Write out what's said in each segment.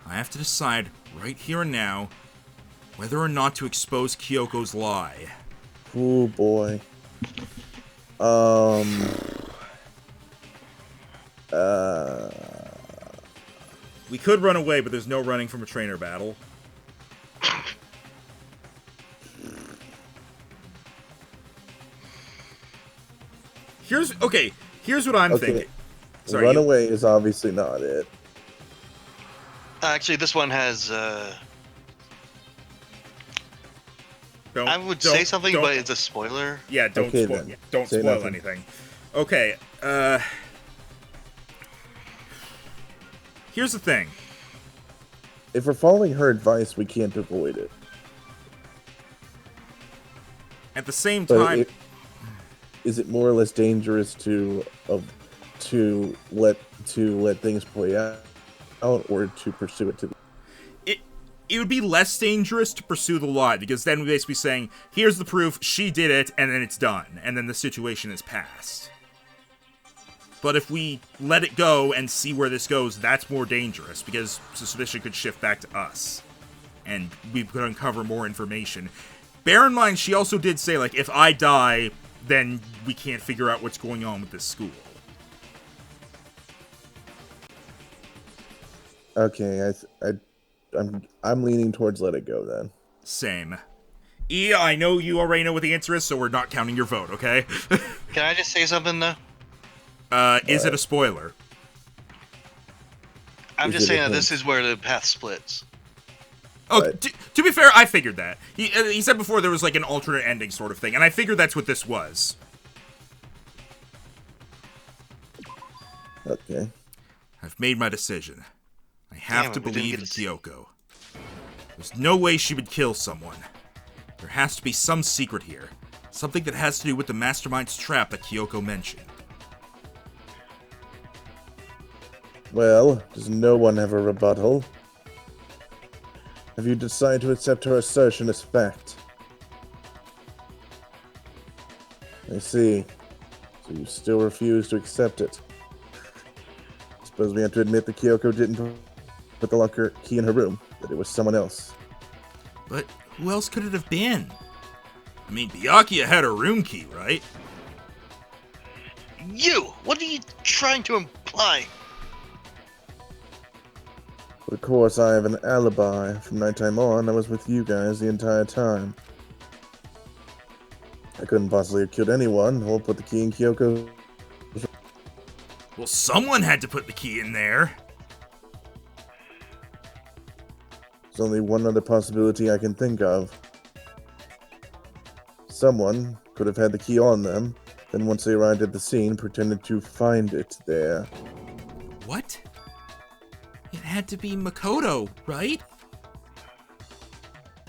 I have to decide right here and now whether or not to expose Kyoko's lie. Oh boy. We could run away, but there's no running from a trainer battle. Here's what I'm thinking. Sorry, Runaway is obviously not it. Actually, this one has. I would say something, but it's a spoiler. Yeah, don't spoil anything. Okay. Here's the thing. If we're following her advice, we can't avoid it. At the same time, is it more or less dangerous to let things play out, or to pursue it? It would be less dangerous to pursue the lie, because then we're basically saying, here's the proof, she did it, and then it's done, and then the situation is passed. But if we let it go and see where this goes, that's more dangerous, because suspicion could shift back to us, and we could uncover more information. Bear in mind, she also did say, like, if I die, then we can't figure out what's going on with this school. Okay, I'm leaning towards let it go then. Same. E, I know you already know what the answer is, so we're not counting your vote, okay? Can I just say something, though? Is it a spoiler? I'm just saying that this is where the path splits. Oh, to be fair, I figured that. He said before there was like an alternate ending sort of thing, and I figured that's what this was. Okay. I've made my decision. I have to believe in Kyoko. There's no way she would kill someone. There has to be some secret here. Something that has to do with the mastermind's trap that Kyoko mentioned. Well, does no one have a rebuttal? Have you decided to accept her assertion as fact? I see. So you still refuse to accept it. I suppose we have to admit that Kyoko didn't put the locker key in her room, that it was someone else. But who else could it have been? I mean, Byakuya had her room key, right? You! What are you trying to imply? Of course, I have an alibi. From nighttime on, I was with you guys the entire time. I couldn't possibly have killed anyone or put the key in Kyoko. Well, someone had to put the key in there. There's only one other possibility I can think of. Someone could have had the key on them, then once they arrived at the scene, pretended to find it there. What? It had to be Makoto, right?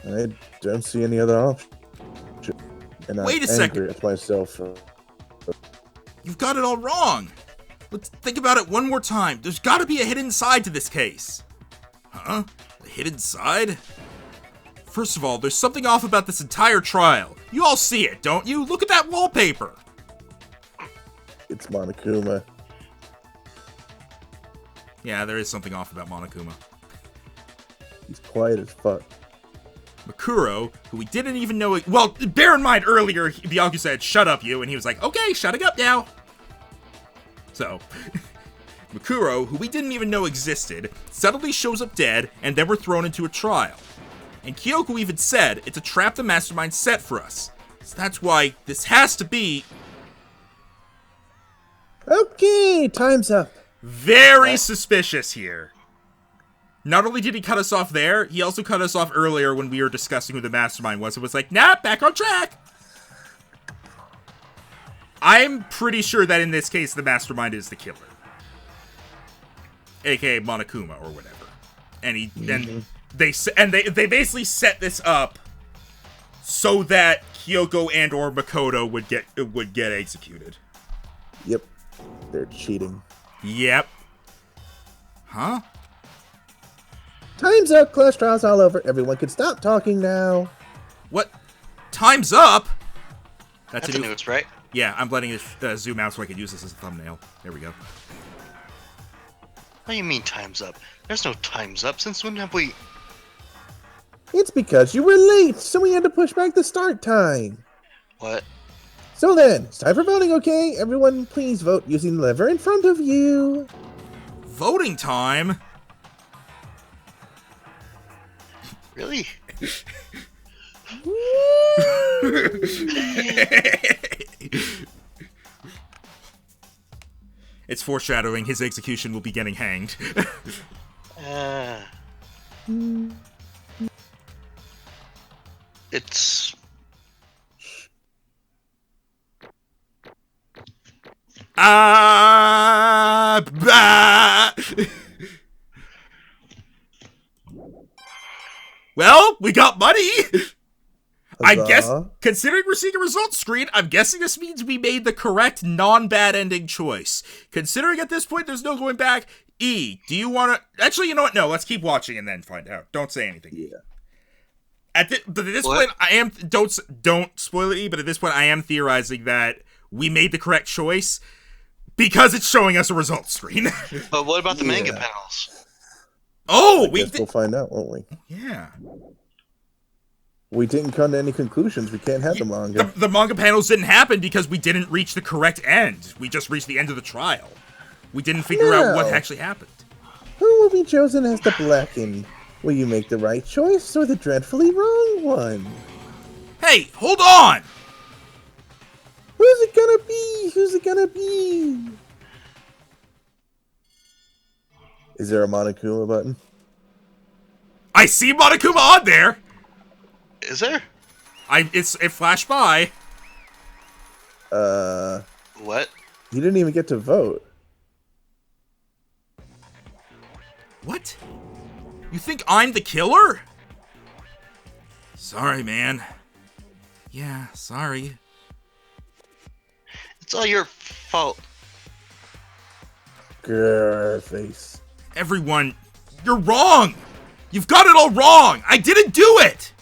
I don't see any other option. And I'm Wait a second. angry at myself. You've got it all wrong. Let's think about it one more time. There's got to be a hidden side to this case. Huh? A hidden side? First of all, there's something off about this entire trial. You all see it, don't you? Look at that wallpaper. It's Monokuma. Yeah, there is something off about Monokuma. He's quiet as fuck. Makuro, who we didn't even know... Well, bear in mind, earlier, Byakuya said, shut up, you, and he was like, okay, shutting up now. So, Makuro, who we didn't even know existed, suddenly shows up dead, and then we're thrown into a trial. And Kyoko even said, it's a trap the mastermind set for us. So that's why this has to be... Okay, time's up. Very suspicious here. Not only did he cut us off there, he also cut us off earlier when we were discussing who the mastermind was. It was like, nah, back on track. I'm pretty sure that in this case, the mastermind is the killer. AKA Monokuma or whatever. And they basically set this up so that Kyoko and or Makoto would get executed. Yep. They're cheating. Yep. Huh? Time's up. Class trials all over. Everyone can stop talking now. What? Time's up? That's a news, right? Yeah, I'm letting it zoom out so I can use this as a thumbnail. There we go. What do you mean time's up? There's no time's up. Since when have we... It's because you were late, so we had to push back the start time. What? So then, it's time for voting, okay? Everyone, please vote using the lever in front of you. Voting time? Really? It's foreshadowing his execution will be getting hanged. It's... Well, we got money! I Huzzah. guess, considering we're seeing a results screen, I'm guessing this means we made the correct non-bad ending choice. Considering at this point there's no going back, E, do you want to... Actually, you know what? No, let's keep watching and then find out. Don't say anything. Yeah. But at this point, I am... Don't spoil it, E, but at this point I am theorizing that we made the correct choice because it's showing us a results screen. But what about the manga panels? Oh! We'll find out, won't we? Yeah. We didn't come to any conclusions. We can't have the manga. The manga panels didn't happen because we didn't reach the correct end. We just reached the end of the trial. We didn't figure out what actually happened. Who will be chosen as the Blackened? Will you make the right choice or the dreadfully wrong one? Hey, hold on! Who's it gonna be? Who's it gonna be? Is there a Monokuma button? I see Monokuma on there! Is there? It flashed by. What? You didn't even get to vote. What? You think I'm the killer? Sorry, man. Yeah, sorry. It's all your fault. Grrr, face. Everyone, you're wrong! You've got it all wrong! I didn't do it!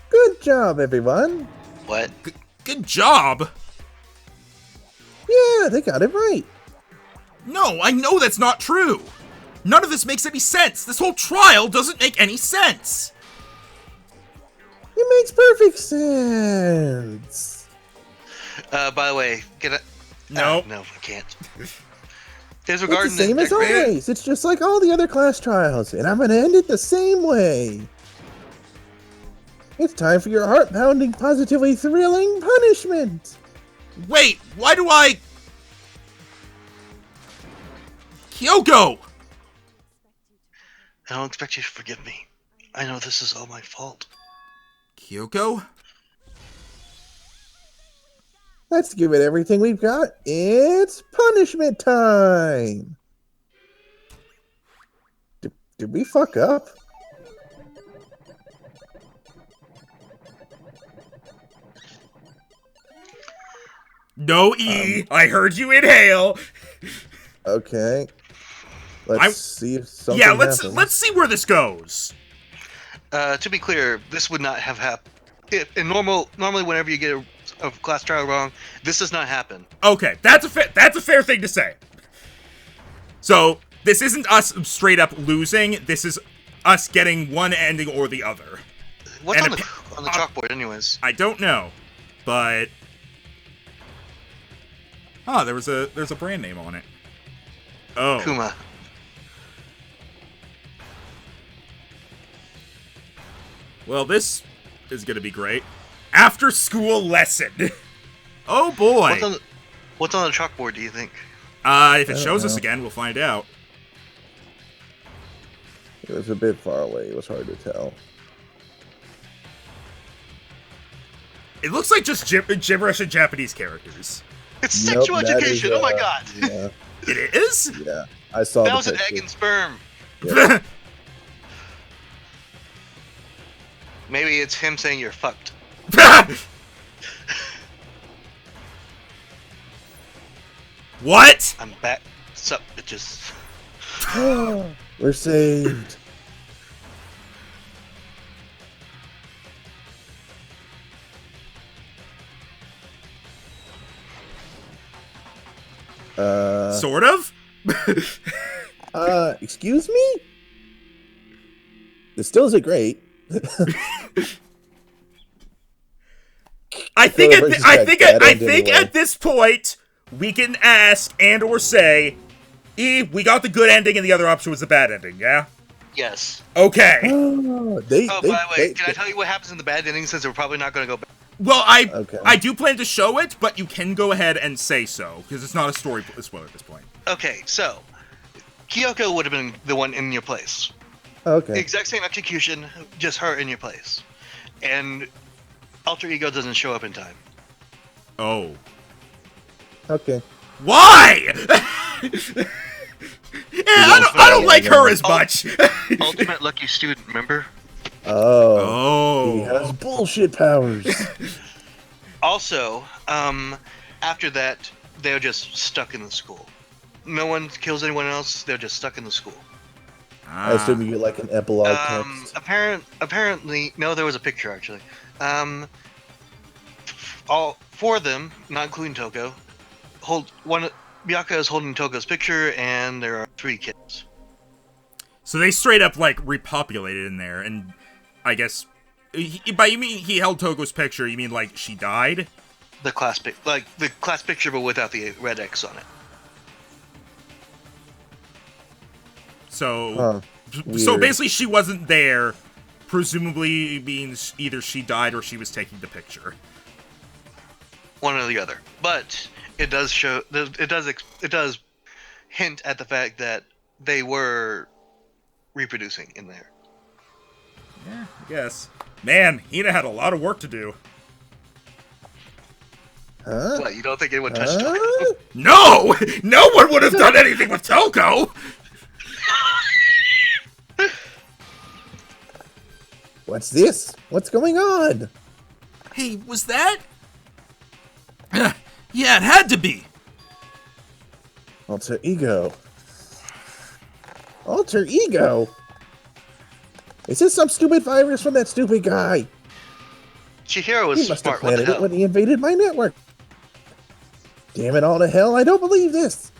Good job, everyone. What? Good job? Yeah, they got it right. No, I know that's not true! None of this makes any sense! This whole trial doesn't make any sense! It makes perfect sense. By the way, get it? No. No, I can't. It's the same as always. It's just like all the other class trials, and I'm gonna end it the same way. It's time for your heart-pounding, positively thrilling punishment. Wait, why do I... Kyoko! I don't expect you to forgive me. I know this is all my fault. Kyoko? Let's give it everything we've got. It's punishment time. Did we fuck up? No, E! I heard you inhale! Okay. Let's see if something happens. Let's see where this goes. To be clear, this would not have happened. Normally, whenever you get a class trial wrong, this does not happen. Okay, that's a fair thing to say. So, this isn't us straight up losing, this is us getting one ending or the other. What's on the chalkboard, anyways? I don't know, but... Oh, there's a brand name on it. Oh. Kuma. Well, this is gonna be great. After school lesson. Oh boy. What's on the chalkboard, do you think? If it shows us again, we'll find out. It was a bit far away. It was hard to tell. It looks like just gibberish and Japanese characters. It's sexual education. Oh my god. Yeah. It is? Yeah. I saw that was an egg and sperm. Yeah. Maybe it's him saying you're fucked. What? I'm back. Sup, bitches. We're saved. Sort of? Excuse me? The stills are great. I think Anyway. at this point we can ask and or say, we got the good ending and the other option was the bad ending. Yeah. Yes. Okay. By the way, can I tell you what happens in the bad ending since we're probably not going to go back? Well, I do plan to show it, but you can go ahead and say so because it's not a spoiler at this point. Okay, so Kyoko would have been the one in your place. Okay. Exact same execution, just her in your place. And Alter Ego doesn't show up in time. Oh. Okay. Why? I don't like her as much. Ultimate lucky student, remember? Oh. He has bullshit powers. Also, after that, they're just stuck in the school. No one kills anyone else, they're just stuck in the school. I assume you get like an epilogue text. Apparently, no, there was a picture actually. All four of them, not including Toko, Miyako is holding Toko's picture, and there are 3 kids. So they straight up like repopulated in there, and I guess by you mean he held Toko's picture? You mean like she died? The class picture, but without the red X on it. So basically she wasn't there, presumably means either she died or she was taking the picture. One or the other. But it does show, it does hint at the fact that they were reproducing in there. Yeah, I guess. Man, Hina had a lot of work to do. Huh? What, you don't think anyone touched Toko? No! No one would have done anything with Toko! What's this? What's going on? Hey, was that? Yeah, it had to be. Alter Ego. Alter Ego? Is this some stupid virus from that stupid guy? Chihiro was He must have smart. What the planted it hell? when he invaded my network. Damn it all to hell, I don't believe this.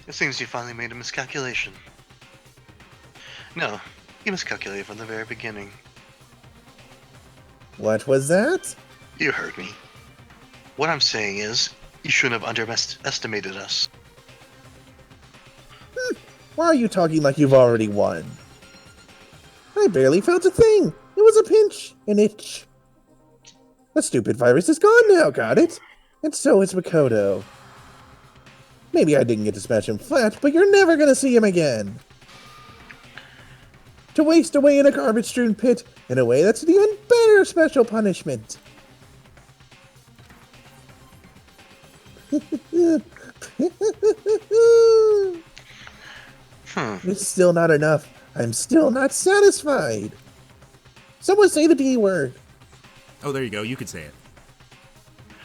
It seems you finally made a miscalculation. No, you miscalculated from the very beginning. What was that? You heard me. What I'm saying is, you shouldn't have underestimated us. Why are you talking like you've already won? I barely felt a thing. It was a pinch, an itch. The stupid virus is gone now, got it? And so is Makoto. Maybe I didn't get to smash him flat, but you're never gonna see him again. To waste away in a garbage-strewn pit, in a way that's an even better special punishment. It's still not enough. I'm still not satisfied. Someone say the D word. Oh, there you go. You could say it.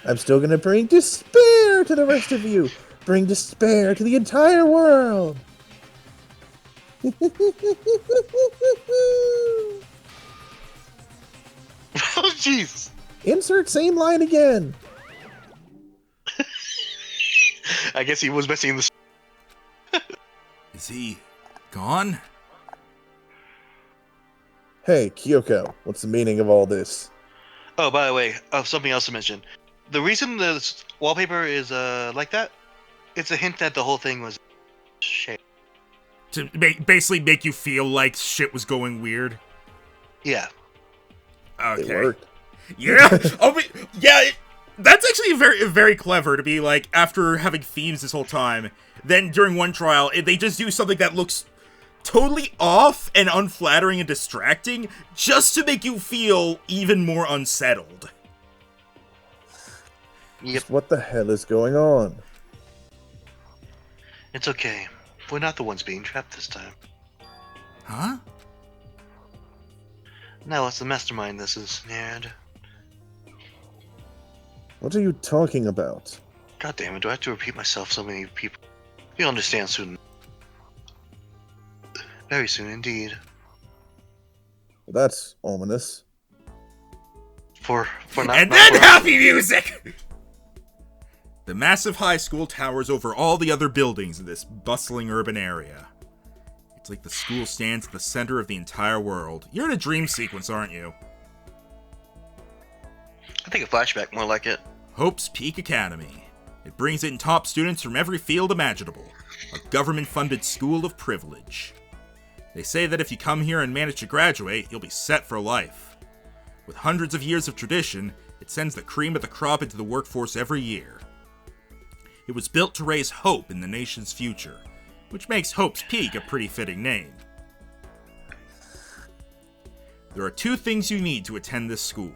I'm still gonna bring despair to the rest of you. Bring despair to the entire world. Oh, jeez. Insert same line again. I guess he was missing the. Is he gone? Hey, Kyoko, what's the meaning of all this? Oh, by the way, something else to mention. The reason the wallpaper is like that, it's a hint that the whole thing was shit. To basically make you feel like shit was going weird? Yeah. Okay. It worked. Yeah. That's actually very, very clever to be like, after having themes this whole time, then during one trial, they just do something that looks totally off and unflattering and distracting just to make you feel even more unsettled. Yep. What the hell is going on? It's okay. We're not the ones being trapped this time. Huh? Now let's the mastermind this is, nerd. What are you talking about? God damn it, do I have to repeat myself so many people? You'll understand soon. Very soon indeed. That's ominous. For not, And not then for- happy music! The massive high school towers over all the other buildings in this bustling urban area. It's like the school stands at the center of the entire world. You're in a dream sequence, aren't you? I think a flashback, more like it. Hope's Peak Academy. It brings in top students from every field imaginable. A government-funded school of privilege. They say that if you come here and manage to graduate, you'll be set for life. With hundreds of years of tradition, it sends the cream of the crop into the workforce every year. It was built to raise hope in the nation's future, which makes Hope's Peak a pretty fitting name. There are 2 things you need to attend this school.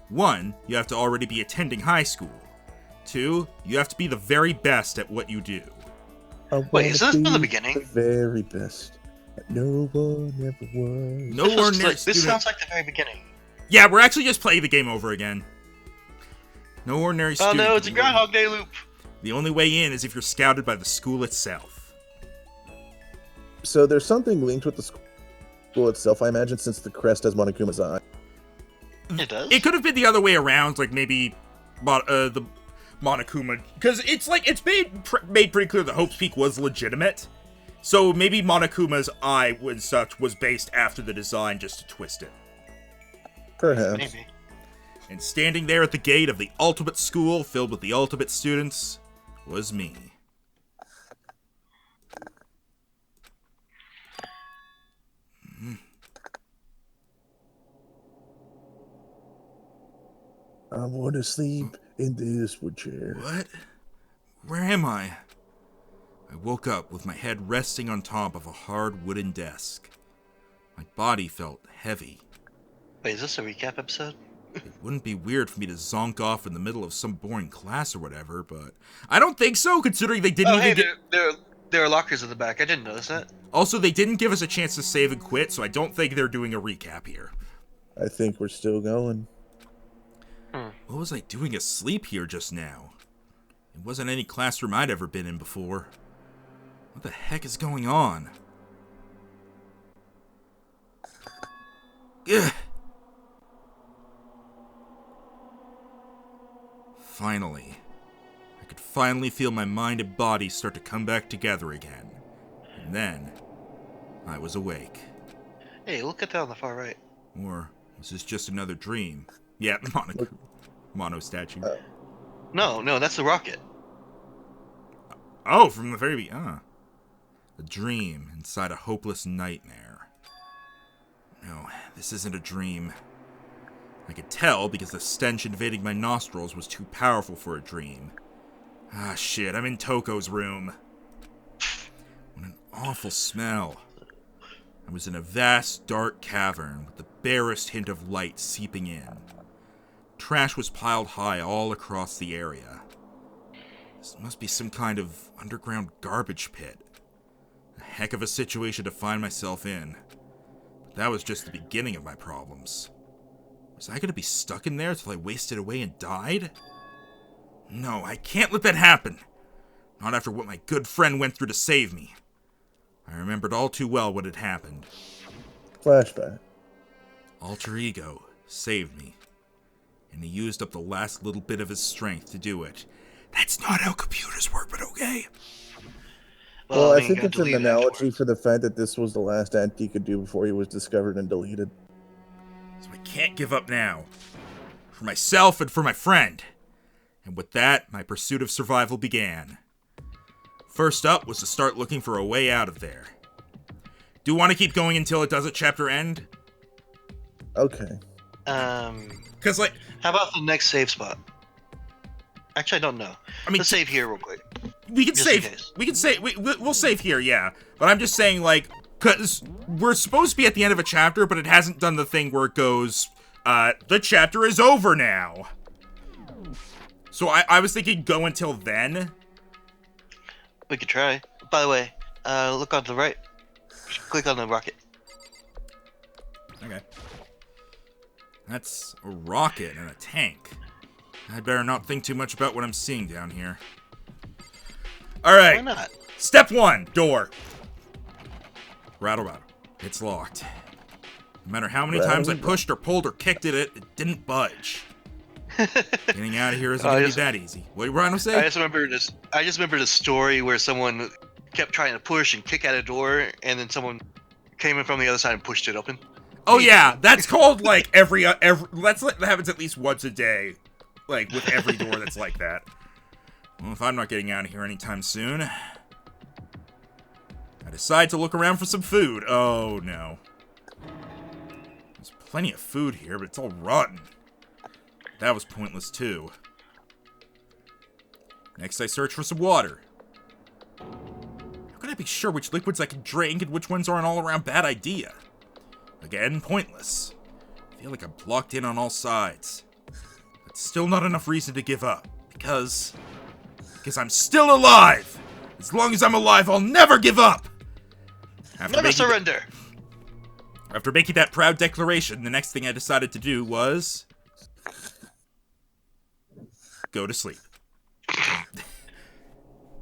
1, you have to already be attending high school. 2, you have to be the very best at what you do. Wait, is this from the beginning? The very best. No one ever was. No ordinary student. This sounds like the very beginning. Yeah, we're actually just playing the game over again. No ordinary Oh student. no, it's a Groundhog Day loop. The only way in is if you're scouted by the school itself. So there's something linked with the school itself, I imagine, since the crest has Monokuma's eye. It does? It could have been the other way around, like maybe the Monokuma, because it's made pretty clear that Hope's Peak was legitimate. So maybe Monokuma's eye was based after the design just to twist it. Perhaps. Maybe. And standing there at the gate of the ultimate school filled with the ultimate students was me. I want to sleep in this wood chair. What? Where am I? I woke up with my head resting on top of a hard wooden desk. My body felt heavy. Wait, is this a recap episode? It wouldn't be weird for me to zonk off in the middle of some boring class or whatever, but I don't think so, considering they didn't even there are lockers at the back. I didn't notice that. Also, they didn't give us a chance to save and quit, so I don't think they're doing a recap here. I think we're still going. What was I doing asleep here just now? It wasn't any classroom I'd ever been in before. What the heck is going on? Ugh. Finally. I could finally feel my mind and body start to come back together again. And then, I was awake. Hey, look at that on the far right. Or was this just another dream? Yeah, Mono statue. No, that's the rocket. Oh, from the very beginning. A dream inside a hopeless nightmare. No, this isn't a dream. I could tell because the stench invading my nostrils was too powerful for a dream. Ah, shit, I'm in Toko's room. What an awful smell. I was in a vast, dark cavern with the barest hint of light seeping in. Trash was piled high all across the area. This must be some kind of underground garbage pit. A heck of a situation to find myself in. But that was just the beginning of my problems. Was I going to be stuck in there till I wasted away and died? No, I can't let that happen. Not after what my good friend went through to save me. I remembered all too well what had happened. Flashback. Alter Ego saved me. And he used up the last little bit of his strength to do it. That's not how computers work, but okay. Well, I think it's an analogy for the fact that this was the last act he could do before he was discovered and deleted. So I can't give up now. For myself and for my friend. And with that, my pursuit of survival began. First up was to start looking for a way out of there. Do you want to keep going until it does a chapter end? Okay. Because, like... How about the next save spot? Actually, I don't know. I mean, let's save here real quick. We can save. We can save. We'll save here, yeah. But I'm just saying, like, because we're supposed to be at the end of a chapter, but it hasn't done the thing where it goes, the chapter is over now. So I was thinking go until then. We could try. By the way, look on the right. Click on the rocket. Okay. That's a rocket and a tank. I'd better not think too much about what I'm seeing down here. Alright. Why not? Step 1, door. Rattle. It's locked. No matter how many times I pushed or pulled or kicked at it, it didn't budge. Getting out of here isn't I going to be just- that easy. What are you trying to I say? just remember this. I just remember the story where someone kept trying to push and kick at a door, and then someone came in from the other side and pushed it open. Oh yeah, that's called like every that happens at least once a day, like with every door that's like that. Well, if I'm not getting out of here anytime soon, I decide to look around for some food. Oh no. There's plenty of food here, but it's all rotten. That was pointless too. Next I search for some water. How can I be sure which liquids I can drink and which ones are an all-around bad idea? Again, pointless. I feel like I'm blocked in on all sides. But still not enough reason to give up. Because I'm still alive! As long as I'm alive, I'll never give up! Never surrender! After making that proud declaration, the next thing I decided to do was go to sleep.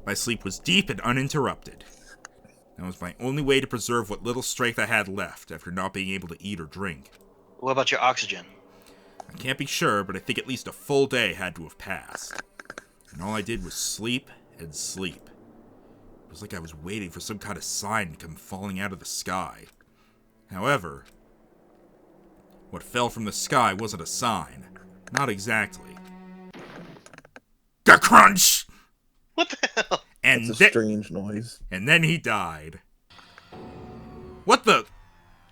My sleep was deep and uninterrupted. That was my only way to preserve what little strength I had left after not being able to eat or drink. What about your oxygen? I can't be sure, but I think at least a full day had to have passed. And all I did was sleep and sleep. It was like I was waiting for some kind of sign to come falling out of the sky. However, what fell from the sky wasn't a sign. Not exactly. Crunch! What the hell? And That's a strange noise. And then he died. What the?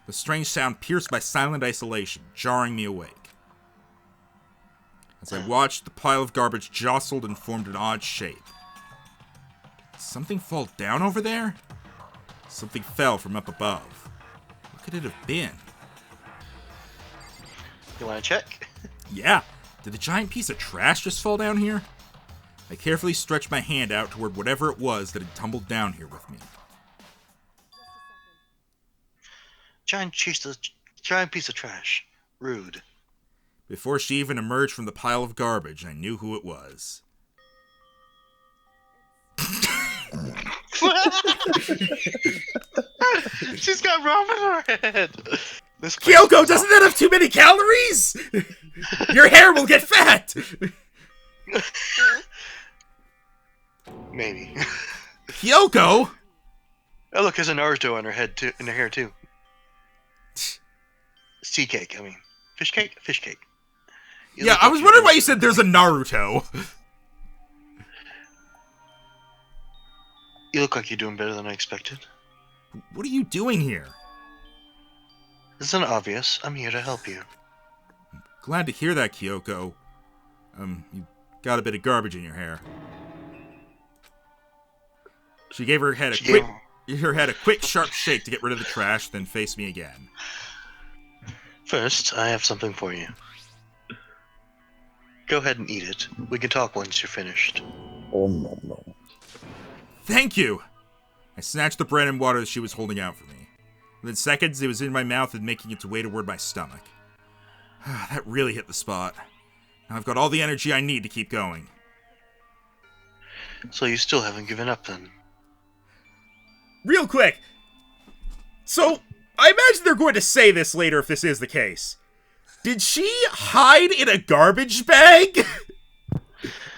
The strange sound pierced my silent isolation, jarring me awake. As I watched, the pile of garbage jostled and formed an odd shape. Did something fall down over there? Something fell from up above. What could it have been? You want to check? Yeah. Did the giant piece of trash just fall down here? I carefully stretched my hand out toward whatever it was that had tumbled down here with me. Giant piece of trash. Rude. Before she even emerged from the pile of garbage, I knew who it was. She's got ramen in her head. This Kyoko, doesn't that have too many calories? Your hair will get fat! Maybe. Kyoko? Oh, look, there's a Naruto on her head too, in her hair too. Sea cake. I mean, fish cake. Fish cake. You Yeah, look I like was you're wondering why doing- you said there's a Naruto. You look like you're doing better than I expected. What are you doing here? Isn't it obvious? I'm here to help you. Glad to hear that, Kyoko. You got a bit of garbage in your hair. She gave her head a quick, sharp shake to get rid of the trash, then faced me again. First, I have something for you. Go ahead and eat it. We can talk once you're finished. Oh no no. Thank you! I snatched the bread and water that she was holding out for me. Within seconds, it was in my mouth and making its way toward my stomach. That really hit the spot. Now I've got all the energy I need to keep going. So you still haven't given up then? Real quick! So, I imagine they're going to say this later if this is the case. Did she hide in a garbage bag?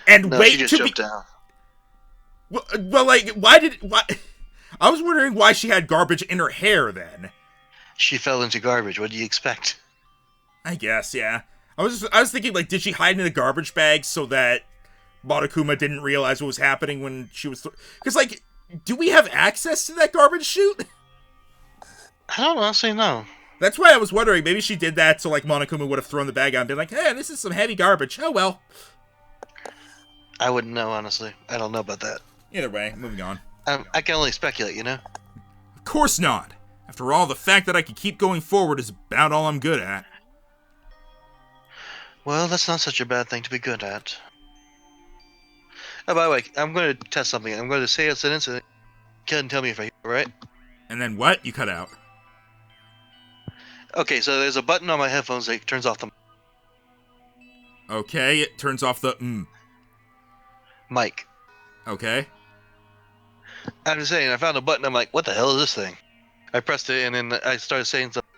And No, wait she just to jumped be... down. Well, like, why? I was wondering why she had garbage in her hair then. She fell into garbage. What do you expect? I guess, yeah. I was thinking, like, did she hide in a garbage bag so that Monokuma didn't realize what was happening when she was... Because, like, do we have access to that garbage chute? I don't honestly know. That's why I was wondering. Maybe she did that so, like, Monokuma would have thrown the bag out and been like, hey, this is some heavy garbage. Oh, well. I wouldn't know, honestly. I don't know about that. Either way, moving on. I can only speculate, you know? Of course not. After all, the fact that I can keep going forward is about all I'm good at. Well, that's not such a bad thing to be good at. Oh, by the way, I'm going to test something. I'm going to say it's an incident. Go ahead and tell me if I hear it right. And then what? You cut out. Okay, so there's a button on my headphones that turns off the Okay, it turns off the mic. Okay. I'm just saying, I found a button. I'm like, what the hell is this thing? I pressed it, and then I started saying something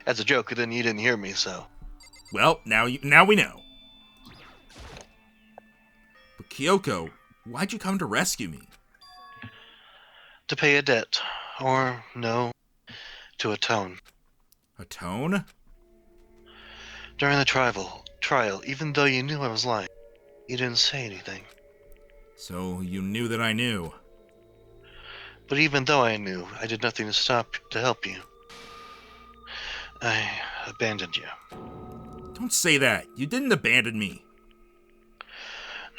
as a joke, and then you didn't hear me, so. Well, now we know. Kyoko, why'd you come to rescue me? To pay a debt. Or, no, to atone. Atone? During the trial, even though you knew I was lying, you didn't say anything. So you knew that I knew. But even though I knew, I did nothing to help you. I abandoned you. Don't say that. You didn't abandon me.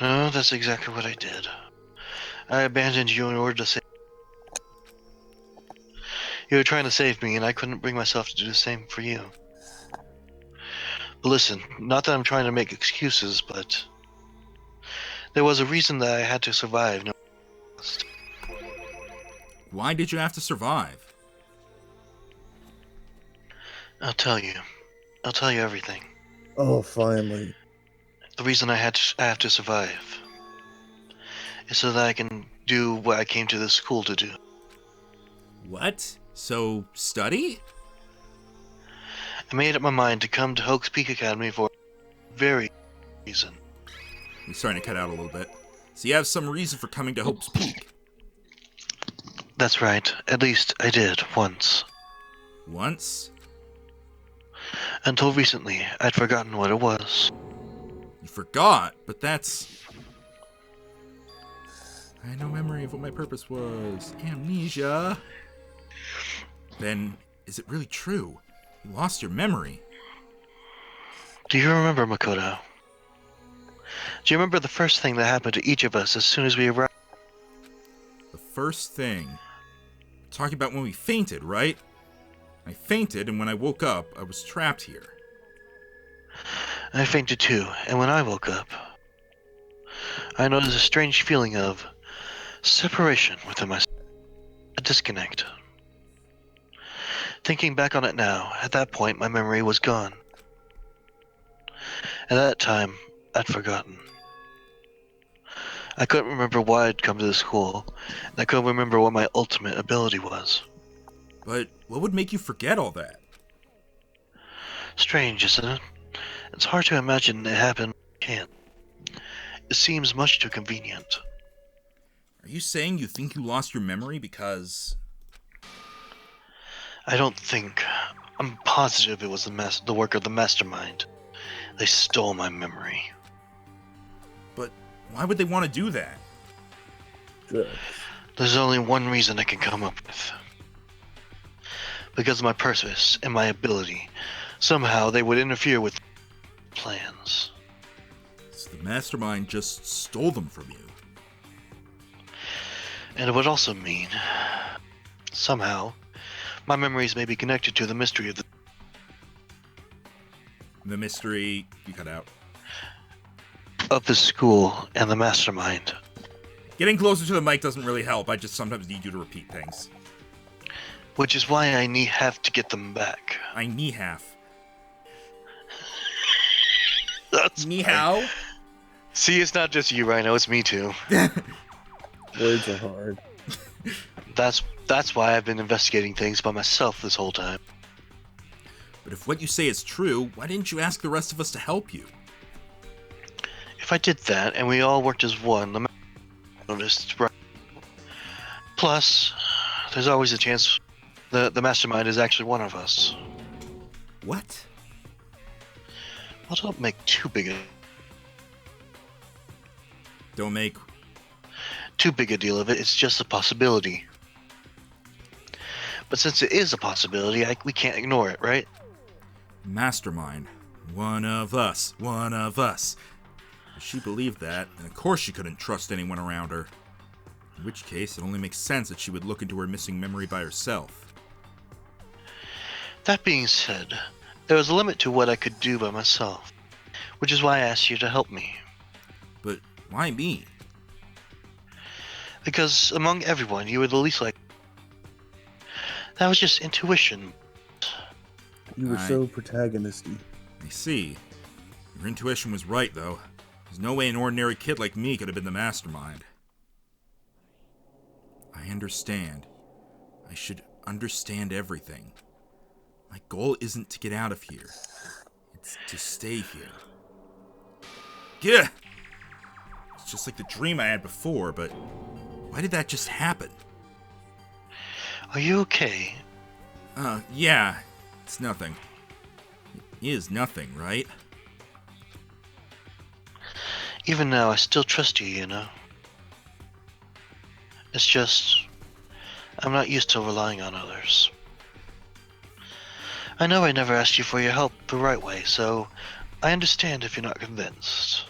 No, that's exactly what I did. I abandoned you in order to save. You were trying to save me, and I couldn't bring myself to do the same for you. But listen, not that I'm trying to make excuses, but there was a reason that I had to survive. No, Why did you have to survive? I'll tell you. I'll tell you everything. Oh, finally. The reason I have to survive is so that I can do what I came to this school to do. What? So, study? I made up my mind to come to Hoax Peak Academy for a very reason. You're starting to cut out a little bit. So you have some reason for coming to Hope's Peak. That's right. At least I did, once. Once? Until recently, I'd forgotten what it was. You forgot, but that's... I had no memory of what my purpose was. Amnesia. Then, is it really true? You lost your memory. Do you remember, Makoto? Do you remember the first thing that happened to each of us as soon as we arrived? The first thing... Talking about when we fainted, right? I fainted, and when I woke up, I was trapped here. I fainted too, and when I woke up, I noticed a strange feeling of separation within myself. A disconnect. Thinking back on it now, at that point my memory was gone. At that time, I'd forgotten. I couldn't remember why I'd come to the school, and I couldn't remember what my ultimate ability was. But what would make you forget all that? Strange, isn't it? It's hard to imagine it happened. Can't. It seems much too convenient. Are you saying you think you lost your memory because... I don't think. I'm positive it was the work of the mastermind. They stole my memory. But why would they want to do that? Drugs. There's only one reason I can come up with. Because of my purpose and my ability. Somehow they would interfere with plans. So the mastermind just stole them from you. And it would also mean, somehow, my memories may be connected to the mystery of The mystery... You cut out. the school and the mastermind. Getting closer to the mic doesn't really help. I just sometimes need you to repeat things. Which is why I have to get them back. I knee half. That's Knee how? See, it's not just you, Rhino. It's me too. Words are hard. That's why I've been investigating things by myself this whole time. But if what you say is true, why didn't you ask the rest of us to help you? If I did that and we all worked as one, the noticed. Right. Plus, there's always a chance the mastermind is actually one of us. What? Well, don't make too big a deal of it. It's just a possibility. But since it is a possibility, we can't ignore it, right? Mastermind. One of us. One of us. If she believed that, then of course she couldn't trust anyone around her. In which case, it only makes sense that she would look into her missing memory by herself. That being said, there was a limit to what I could do by myself, which is why I asked you to help me. But why me? Because among everyone, you were the least like. That was just intuition. You were so protagonisty. I see. Your intuition was right, though. There's no way an ordinary kid like me could have been the mastermind. I understand. I should understand everything. My goal isn't to get out of here. It's to stay here. Yeah! just like the dream I had before, but why did that just happen? Are you okay? Yeah, it's nothing. It is nothing, right? Even now, I still trust you, you know? It's just, I'm not used to relying on others. I know I never asked you for your help the right way, so I understand if you're not convinced.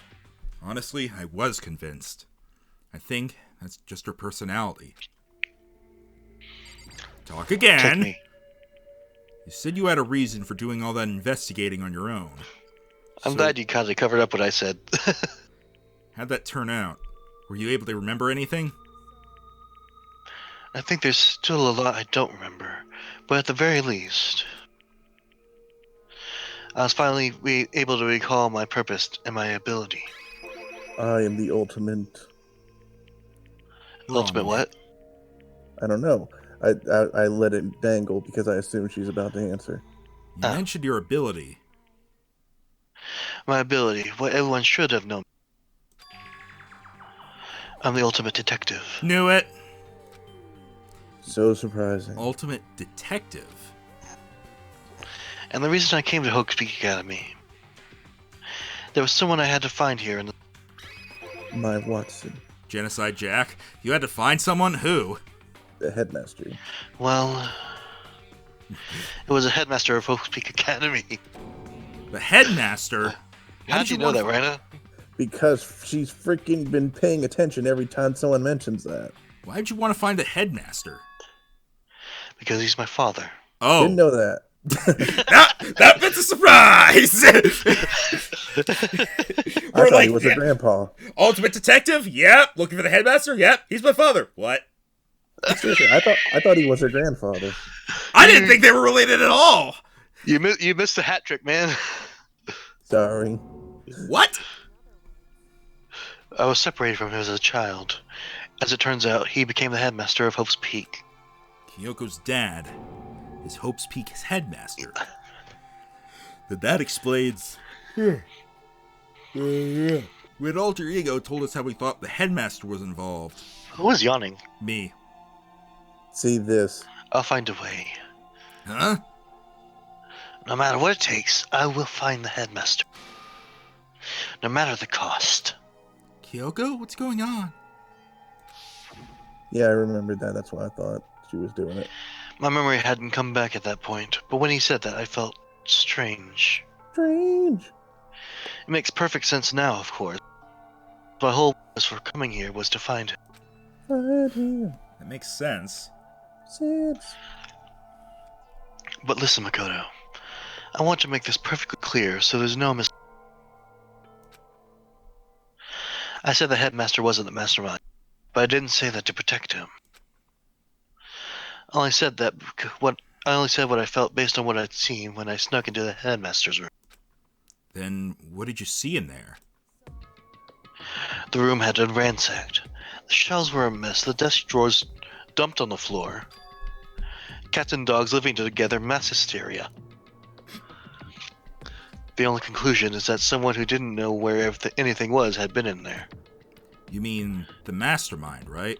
Honestly, I was convinced. I think that's just her personality. Talk again. Take me. You said you had a reason for doing all that investigating on your own. I'm glad you kind of covered up what I said. How'd that turn out? Were you able to remember anything? I think there's still a lot I don't remember, but at the very least, I was finally able to recall my purpose and my ability. I am the ultimate. Ultimate what? I don't know. I let it dangle because I assumed she's about to answer. You mentioned your ability. My ability, what everyone should have known. I'm the ultimate detective. Knew it. So surprising. Ultimate detective. And the reason I came to Hoax Peak Academy, there was someone I had to find here in the... My Watson. Genocide Jack. You had to find someone? Who? The headmaster. Well, it was a headmaster of Hoax Peak Academy. The headmaster? How did you know that, Raina? Because she's freaking been paying attention every time someone mentions that. Why'd you want to find a headmaster? Because he's my father. Oh. Didn't know that. that bit's a surprise! I thought he was her grandpa. Ultimate detective? Yep. Looking for the headmaster? Yep. He's my father. What? Seriously, I thought he was her grandfather. I didn't think they were related at all. You missed the hat trick, man. Sorry. What? I was separated from him as a child. As it turns out, he became the headmaster of Hope's Peak. Kyoko's dad is Hope's Peak's headmaster. That explains... When Alter Ego told us how we thought the headmaster was involved. Who was yawning? Me. See this. I'll find a way. Huh? No matter what it takes, I will find the headmaster. No matter the cost. Kyoko? What's going on? Yeah, I remembered that. That's why I thought she was doing it. My memory hadn't come back at that point, but when he said that, I felt strange. Strange. It makes perfect sense now, of course. My whole purpose for coming here was to find him. Find him. That makes sense. Sense. But listen, Makoto. I want to make this perfectly clear so there's no mistake. I said the headmaster wasn't the mastermind, but I didn't say that to protect him. I only said what I felt based on what I'd seen when I snuck into the headmaster's room. Then what did you see in there? The room had been ransacked. The shelves were a mess, the desk drawers dumped on the floor. Cats and dogs living together, mass hysteria. The only conclusion is that someone who didn't know where anything was had been in there. You mean the mastermind, right?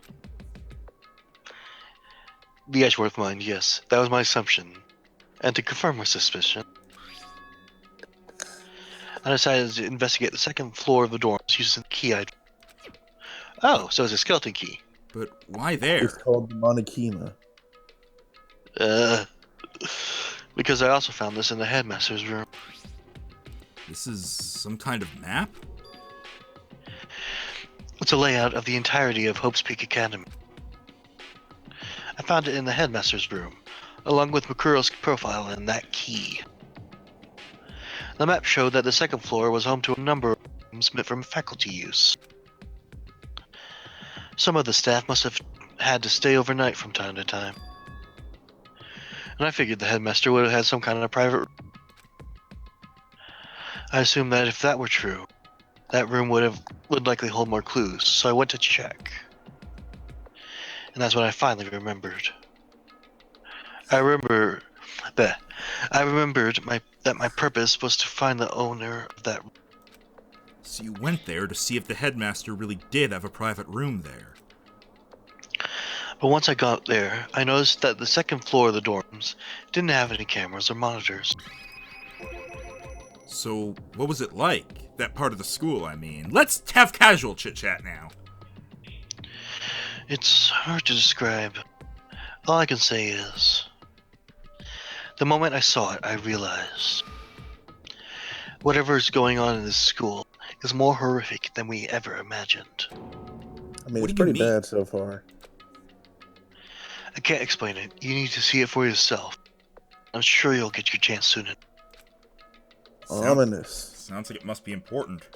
The Edgeworth mind, yes. That was my assumption. And to confirm my suspicion, I decided to investigate the second floor of the dorms using the key I'd... Oh, so it's a skeleton key. But why there? It's called the Monokima. Because I also found this in the headmaster's room. This is some kind of map? It's a layout of the entirety of Hope's Peak Academy. I found it in the headmaster's room, along with Makuro's profile and that key. The map showed that the second floor was home to a number of rooms meant for faculty use. Some of the staff must have had to stay overnight from time to time. And I figured the headmaster would have had some kind of private room. I assumed that if that were true, that room would likely hold more clues, so I went to check. And that's when I finally remembered. I remembered that my purpose was to find the owner of that room. So you went there to see if the headmaster really did have a private room there. But once I got there, I noticed that the second floor of the dorms didn't have any cameras or monitors. So, what was it like? That part of the school, I mean. Let's have casual chit-chat now. It's hard to describe. All I can say is, the moment I saw it, I realized whatever is going on in this school is more horrific than we ever imagined. I mean, What it's do you pretty mean? bad so far. I can't explain it. You need to see it for yourself. I'm sure you'll get your chance soon. Ominous. Sounds like it must be important.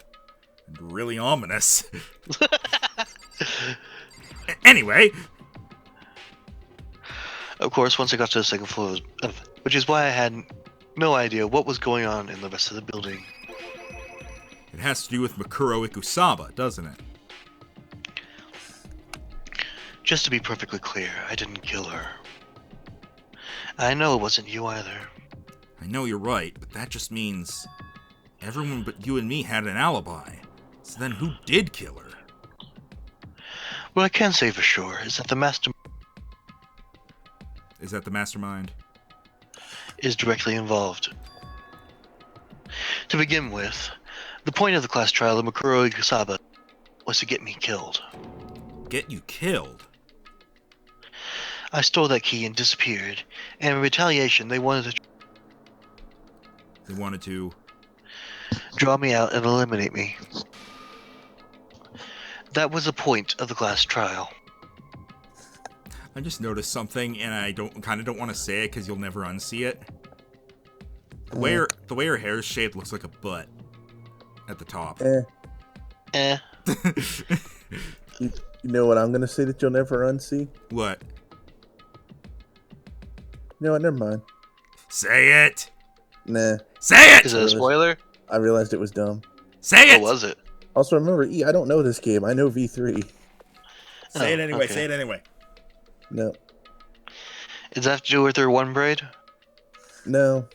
And really ominous. Anyway. Of course, once I got to the second floor, which is why I had no idea what was going on in the rest of the building. It has to do with Mikuro Ikusaba, doesn't it? Just to be perfectly clear, I didn't kill her. I know it wasn't you either. I know you're right, but that just means everyone but you and me had an alibi. So then who did kill her? What I can say for sure is that the master Is that the mastermind? is directly involved. To begin with, the point of the class trial of Mikuro Ikusaba was to get me killed. Get you killed? I stole that key and disappeared, and in retaliation they wanted to They wanted to... draw me out and eliminate me. That was the point of the class trial. I just noticed something, and I kind of don't want to say it because you'll never unsee it. The way her hair is shaped looks like a butt at the top. You know what I'm gonna say that you'll never unsee? What? You know what? Never mind. Say it. Nah. Say it. Is it a spoiler? I realized it was dumb. Say it. What was it? Also, remember, I don't know this game. I know V3. Say it anyway. Okay. Say it anyway. No. Does that have to do with her one braid? No.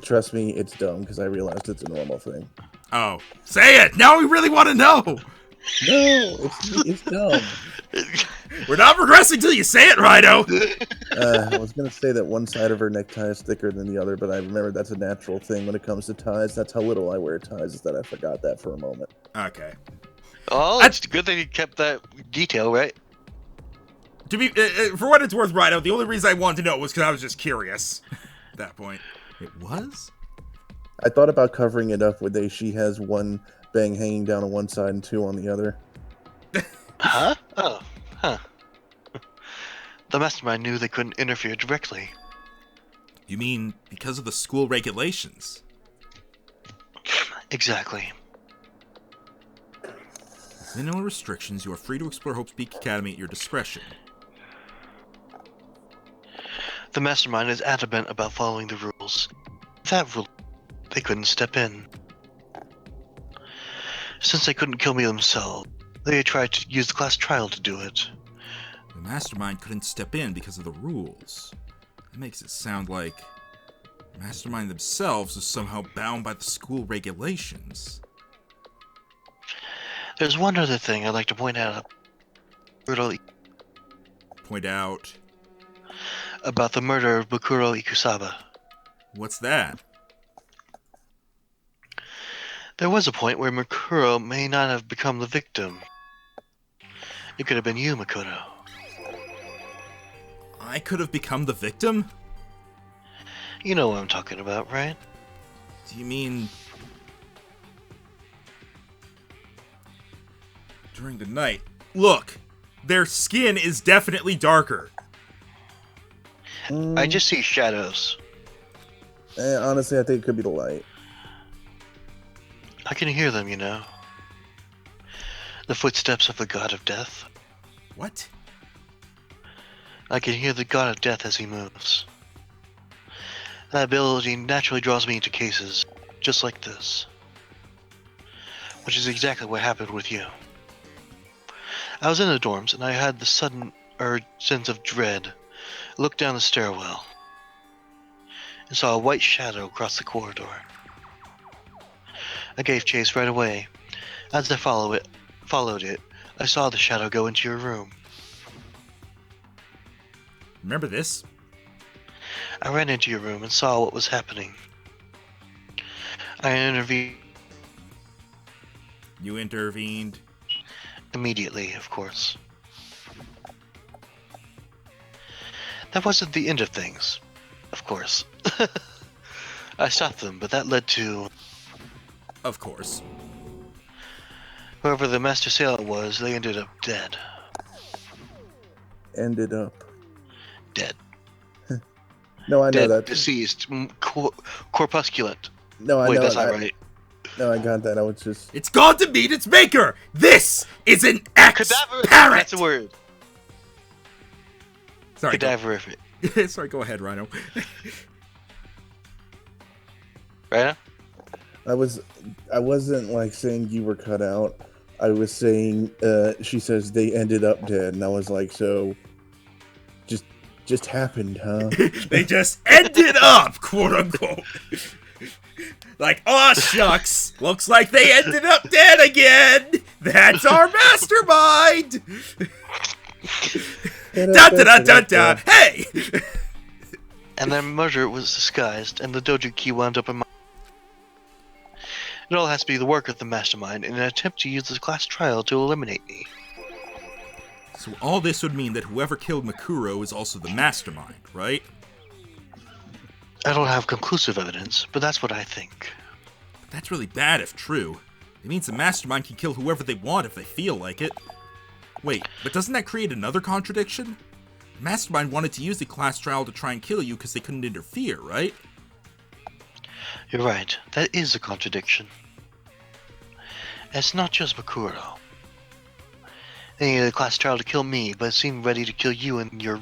Trust me, it's dumb because I realized it's a normal thing. Oh, say it! Now we really want to know. No, it's dumb. We're not progressing till you say it, Rhino. I was gonna say that one side of her necktie is thicker than the other, but I remember that's a natural thing when it comes to ties. That's how little I wear ties, is that I forgot that for a moment. Okay. Oh, it's good that you kept that detail, right? To be for what it's worth, Rhino, the only reason I wanted to know was because I was just curious. At that point, it was. I thought about covering it up with she has one bang hanging down on one side and two on the other. Huh? Oh, huh. The mastermind knew they couldn't interfere directly. You mean because of the school regulations? Exactly. Within no restrictions, you are free to explore Hope's Peak Academy at your discretion. The mastermind is adamant about following the rules. Without rule, they couldn't step in. Since they couldn't kill me themselves, they tried to use the class trial to do it. The mastermind couldn't step in because of the rules. That makes it sound like the mastermind themselves is somehow bound by the school regulations. There's one other thing I'd like to point out. Point out? About the murder of Mikuro Ikusaba. What's that? There was a point where Mikuro may not have become the victim. It could have been you, Makoto. I could have become the victim? You know what I'm talking about, right? Do you mean... during the night? Look! Their skin is definitely darker. I just see shadows. Honestly, I think it could be the light. I can hear them, you know. The footsteps of the god of death. What? I can hear the god of death as he moves. That ability naturally draws me into cases just like this. Which is exactly what happened with you. I was in the dorms and I had the sudden sense of dread. I looked down the stairwell and saw a white shadow across the corridor. I gave chase right away. As I followed it, I saw the shadow go into your room. Remember this? I ran into your room and saw what was happening. I intervened You intervened. immediately, of course. That wasn't the end of things, of course. I stopped them, but that led to Of course. whoever the master sailor was. They ended up dead. Ended up. Dead. No, I know Dead, that. deceased, corpusculent. No, I Wait, know that's that. not right. No, I got that. I was just. It's gone to meet its maker! This is an Cadaver. X-Parrot! That's a word. Sorry, Cadaverific. Sorry, go ahead, Rhino. Right? I wasn't like saying you were cut out. I was saying she says they ended up dead, and I was like, so just happened, huh? They just ended up, quote unquote. Like, aw shucks, looks like they ended up dead again. That's our mastermind. Da da da da da. Hey. And their murder was disguised, and the dojo key wound up in my... It all has to be the work of the mastermind in an attempt to use this class trial to eliminate me. So all this would mean that whoever killed Makuro is also the mastermind, right? I don't have conclusive evidence, but that's what I think. But that's really bad if true. It means the mastermind can kill whoever they want if they feel like it. Wait, but doesn't that create another contradiction? The mastermind wanted to use the class trial to try and kill you because they couldn't interfere, right? You're right, that is a contradiction. It's not just Makuro. They needed a class trial to kill me, but seemed ready to kill you and your...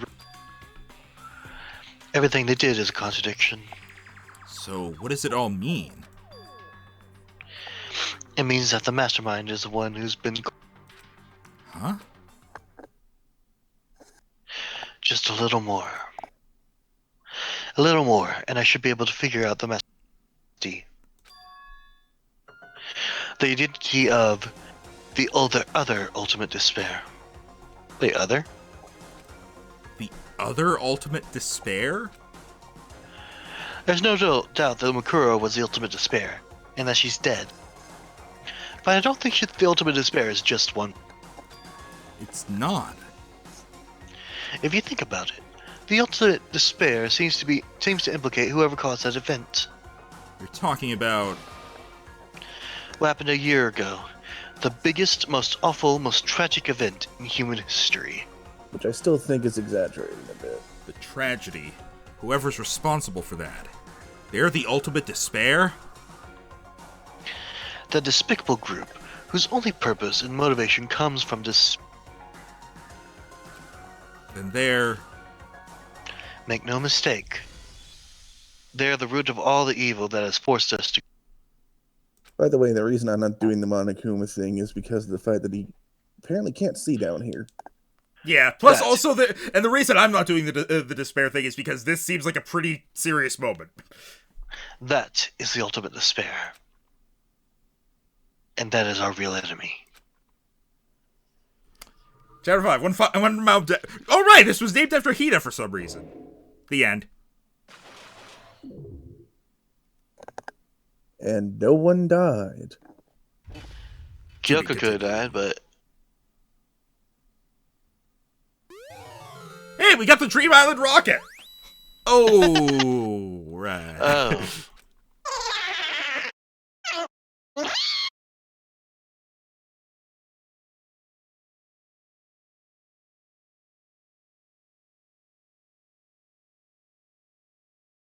Everything they did is a contradiction. So, what does it all mean? It means that the mastermind is the one who's been... Huh? Just a little more. A little more, and I should be able to figure out the mastermind. The identity of the other ultimate despair. The other? The other ultimate despair? There's no doubt that Makuro was the ultimate despair, and that she's dead. But I don't think the ultimate despair is just one. It's not. If you think about it, the ultimate despair seems to implicate whoever caused that event. You're talking about... What happened a year ago. The biggest, most awful, most tragic event in human history. Which I still think is exaggerating a bit. the tragedy. Whoever's responsible for that. They're the ultimate despair? The despicable group, whose only purpose and motivation comes from Then they're... Make no mistake. They are the root of all the evil that has forced us to... By the way, the reason I'm not doing the Monokuma thing is because of the fact that he apparently can't see down here. Yeah, plus also the reason I'm not doing the despair thing is because this seems like a pretty serious moment. That is the ultimate despair. And that is our real enemy. Chapter 5, one mount. Oh right, this was named after Hida for some reason. The end. And no one died. Kyoko could have died, but... Hey, we got the Dream Island rocket! Oh...